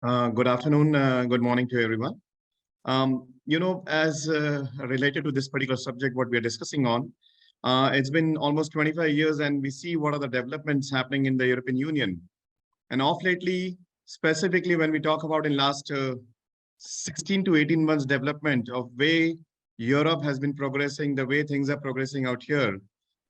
Good afternoon, good morning to everyone. As related to this particular subject, what we are discussing on, it's been almost 25 years and we see what are the developments happening in the European Union. And off lately, specifically when we talk about in last 16 to 18 months development of way Europe has been progressing, the way things are progressing out here,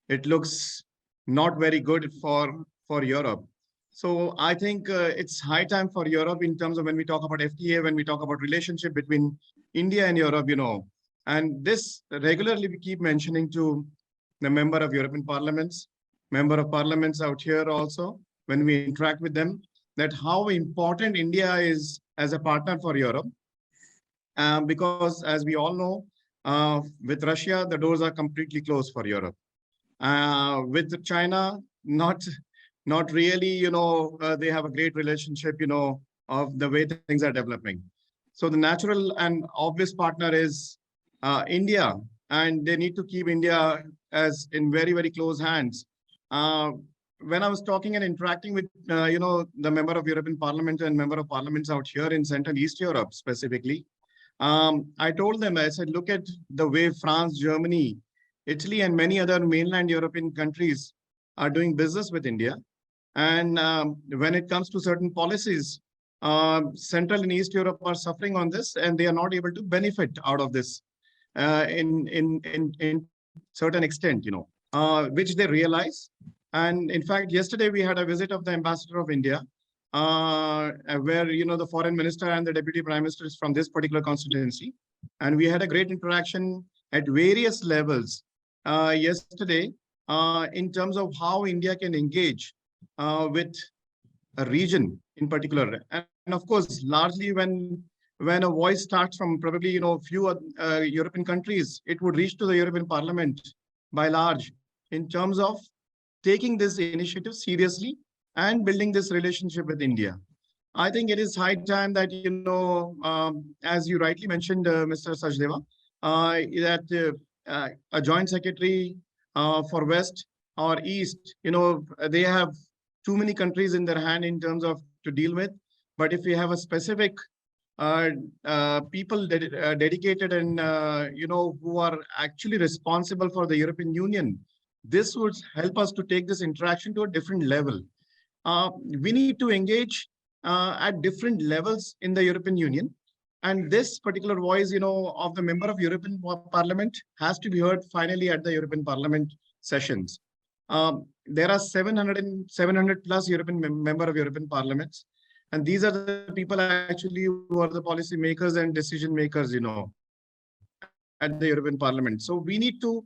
it looks not very good for Europe. So I think it's high time for Europe in terms of when we talk about FTA, when we talk about relationship between India and Europe, and this regularly we keep mentioning to the member of European parliaments, member of parliaments out here also, when we interact with them, that how important India is as a partner for Europe. Because as we all know, with Russia, the doors are completely closed for Europe. With China, not really, they have a great relationship, of the way things are developing. So the natural and obvious partner is India, and they need to keep India as in very, very close hands. When I was talking and interacting with, the member of European Parliament and member of parliaments out here in Central East Europe specifically, I told them, I said, look at the way France, Germany, Italy, and many other mainland European countries are doing business with India. And when it comes to certain policies, Central and East Europe are suffering on this, and they are not able to benefit out of this in certain extent, which they realize. And in fact, yesterday we had a visit of the ambassador of India, where the foreign minister and the deputy prime minister is from this particular constituency, and we had a great interaction at various levels yesterday in terms of how India can engage with a region in particular. And of course, largely when a voice starts from probably few European countries, it would reach to the European Parliament by large in terms of taking this initiative seriously and building this relationship with India. I think it is high time that, as you rightly mentioned, Mr. Sachdeva, that a joint secretary for West or East, they have too many countries in their hand in terms of to deal with. But if we have a specific people dedicated and, who are actually responsible for the European Union, this would help us to take this interaction to a different level. We need to engage at different levels in the European Union. And this particular voice, of the member of European Parliament has to be heard finally at the European Parliament sessions. There are 700 plus European member of European Parliaments. And these are the people actually who are the policy makers and decision makers, at the European Parliament. So we need to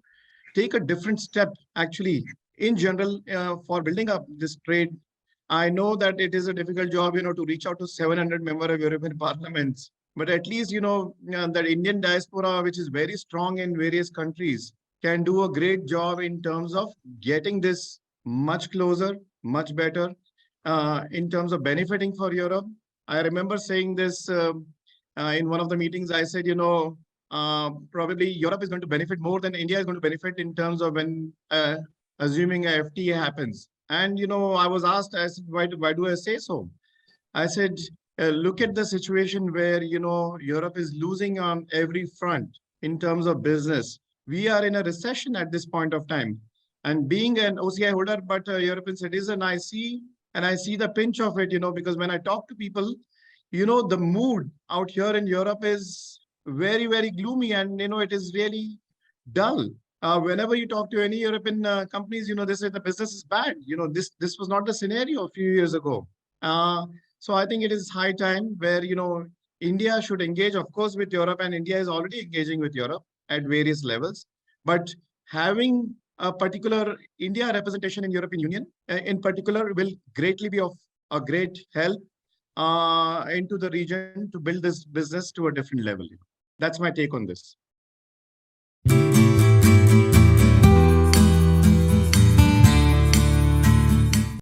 take a different step actually in general for building up this trade. I know that it is a difficult job, to reach out to 700 member of European parliaments, but at least, that Indian diaspora, which is very strong in various countries, can do a great job in terms of getting this much closer, much better in terms of benefiting for Europe. I remember saying this in one of the meetings. I said, probably Europe is going to benefit more than India is going to benefit in terms of when assuming a FTA happens. And, I was asked, I said, why do I say so? I said, look at the situation where, Europe is losing on every front in terms of business. We are in a recession at this point of time. And being an OCI holder, but a European citizen, I see the pinch of it, because when I talk to people, the mood out here in Europe is very, very gloomy, and, it is really dull. Whenever you talk to any European companies, they say the business is bad. This was not the scenario a few years ago. So I think it is high time where, India should engage, of course, with Europe, and India is already engaging with Europe at various levels. But having a particular India representation in European Union in particular will greatly be of a great help into the region to build this business to a different level. That's my take on this.